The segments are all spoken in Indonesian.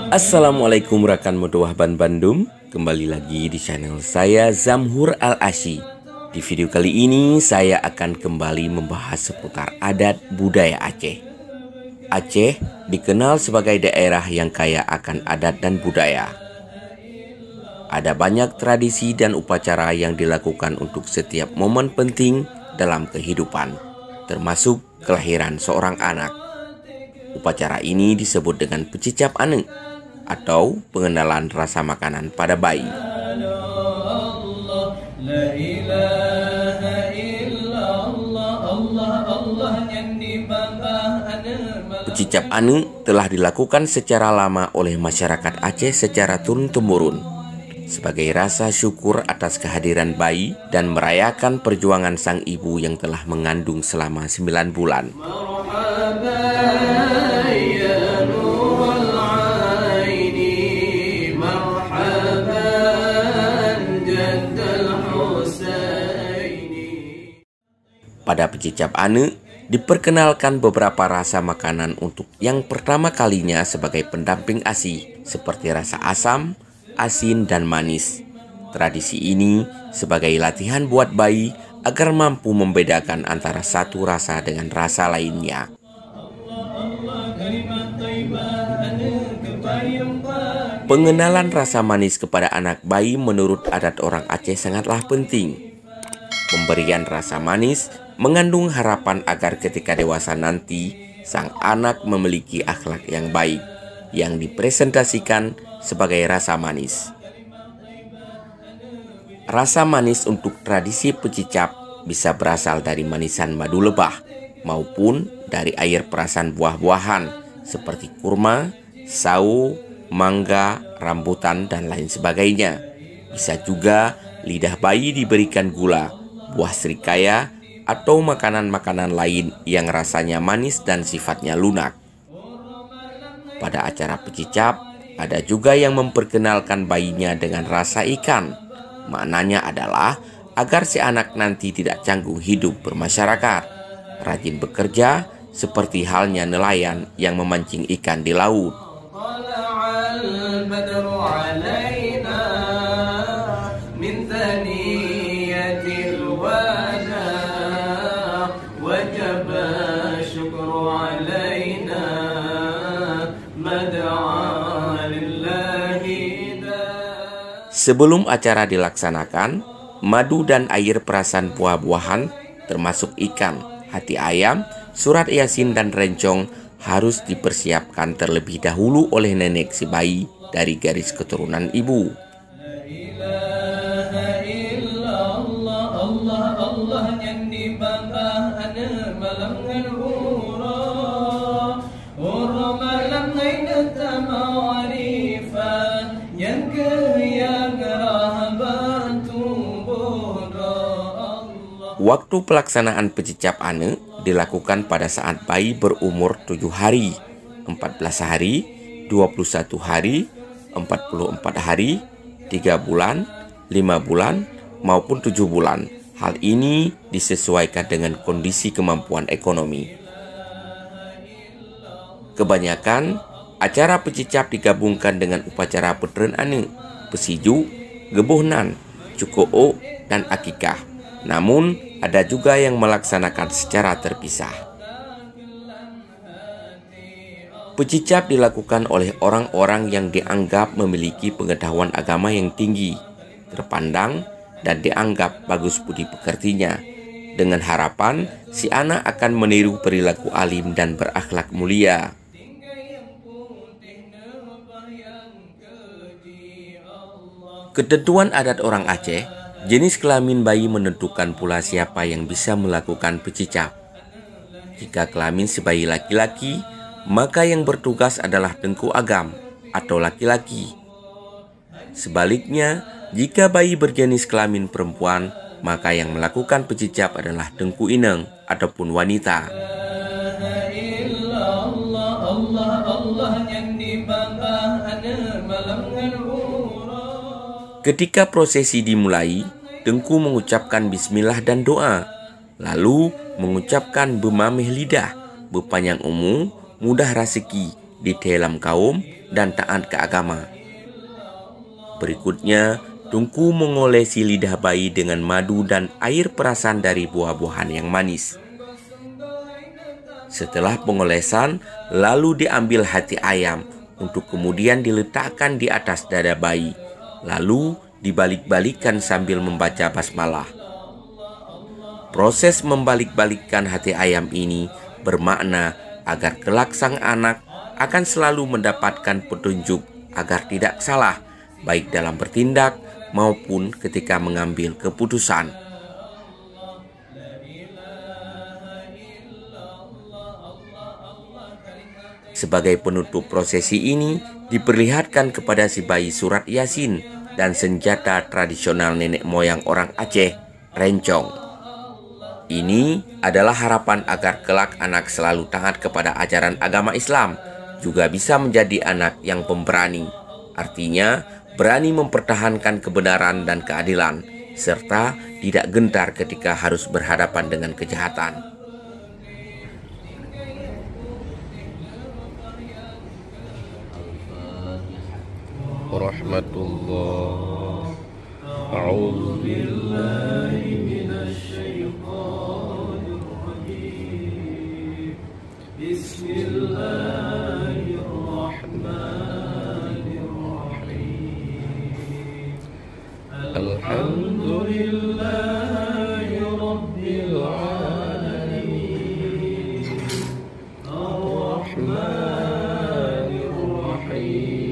Assalamualaikum rekan Medoah Ban Bandung. Kembali lagi di channel saya Zamhur Al-Asy. Di video kali ini saya akan kembali membahas seputar adat budaya Aceh. Aceh dikenal sebagai daerah yang kaya akan adat dan budaya. Ada banyak tradisi dan upacara yang dilakukan untuk setiap momen penting dalam kehidupan, termasuk kelahiran seorang anak. Upacara ini disebut dengan pecicap ane atau pengenalan rasa makanan pada bayi. Pecicap ane telah dilakukan secara lama oleh masyarakat Aceh secara turun-temurun sebagai rasa syukur atas kehadiran bayi dan merayakan perjuangan sang ibu yang telah mengandung selama 9 bulan. Pada pecicap ane diperkenalkan beberapa rasa makanan untuk yang pertama kalinya sebagai pendamping ASI, seperti rasa asam, asin, dan manis. Tradisi ini sebagai latihan buat bayi agar mampu membedakan antara satu rasa dengan rasa lainnya. Pengenalan rasa manis kepada anak bayi menurut adat orang Aceh sangatlah penting. Pemberian rasa manis mengandung harapan agar ketika dewasa nanti sang anak memiliki akhlak yang baik yang dipresentasikan sebagai rasa manis. Rasa manis untuk tradisi pecicap bisa berasal dari manisan madu lebah maupun dari air perasan buah-buahan seperti kurma, sawo, mangga, rambutan, dan lain sebagainya. Bisa juga lidah bayi diberikan gula, buah serikaya, atau makanan-makanan lain yang rasanya manis dan sifatnya lunak. Pada acara pecicap, ada juga yang memperkenalkan bayinya dengan rasa ikan. Maknanya adalah agar si anak nanti tidak canggung hidup bermasyarakat, rajin bekerja, seperti halnya nelayan yang memancing ikan di laut. Sebelum acara dilaksanakan, madu dan air perasan buah-buahan termasuk ikan, hati ayam, surat yasin, dan rencong harus dipersiapkan terlebih dahulu oleh nenek si bayi dari garis keturunan ibu. Waktu pelaksanaan pecicap ane dilakukan pada saat bayi berumur 7 hari, 14 hari, 21 hari, 44 hari, 3 bulan, 5 bulan, maupun 7 bulan. Hal ini disesuaikan dengan kondisi kemampuan ekonomi. Kebanyakan acara pecicap digabungkan dengan upacara petren ane, pesiju, gebuhnan, cuko'o, dan akikah. Namun, ada juga yang melaksanakan secara terpisah. Pecicap dilakukan oleh orang-orang yang dianggap memiliki pengetahuan agama yang tinggi, terpandang, dan dianggap bagus budi pekertinya, dengan harapan si anak akan meniru perilaku alim dan berakhlak mulia. Ketentuan adat orang Aceh, jenis kelamin bayi menentukan pula siapa yang bisa melakukan pecicap. Jika kelamin si bayi laki-laki, maka yang bertugas adalah tengku agam atau laki-laki. Sebaliknya, jika bayi berjenis kelamin perempuan, maka yang melakukan pecicap adalah tengku ineng ataupun wanita. Ketika prosesi dimulai, tengku mengucapkan bismillah dan doa, lalu mengucapkan bemameh lidah berpanjang umur, mudah rezeki di dalam kaum, dan taat ke agama. Berikutnya, Tunku mengolesi lidah bayi dengan madu dan air perasan dari buah-buahan yang manis. Setelah pengolesan, lalu diambil hati ayam untuk kemudian diletakkan di atas dada bayi, lalu dibalik-balikkan sambil membaca basmalah. Proses membalik-balikkan hati ayam ini bermakna agar kelak sang anak akan selalu mendapatkan petunjuk agar tidak salah, baik dalam bertindak maupun ketika mengambil keputusan. Sebagai penutup prosesi ini, diperlihatkan kepada si bayi surat Yasin dan senjata tradisional nenek moyang orang Aceh, rencong. Ini adalah harapan agar kelak anak selalu taat kepada ajaran agama Islam, juga bisa menjadi anak yang pemberani. Artinya, berani mempertahankan kebenaran dan keadilan, serta tidak gentar ketika harus berhadapan dengan kejahatan. Rahmatullah. A'udzu billahi minasyaitonir rajim. Bismillahirrahmanirrahim. Alhamdulillahi rabbil alamin. Ar-Rahmanir Rahim.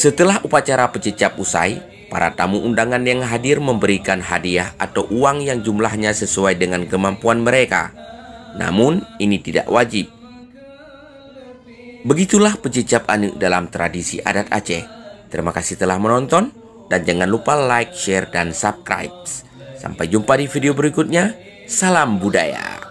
Setelah upacara pecicap usai, para tamu undangan yang hadir memberikan hadiah atau uang yang jumlahnya sesuai dengan kemampuan mereka. Namun, ini tidak wajib. Begitulah pecicap anu dalam tradisi adat Aceh. Terima kasih telah menonton, dan jangan lupa like, share, dan subscribe. Sampai jumpa di video berikutnya. Salam budaya.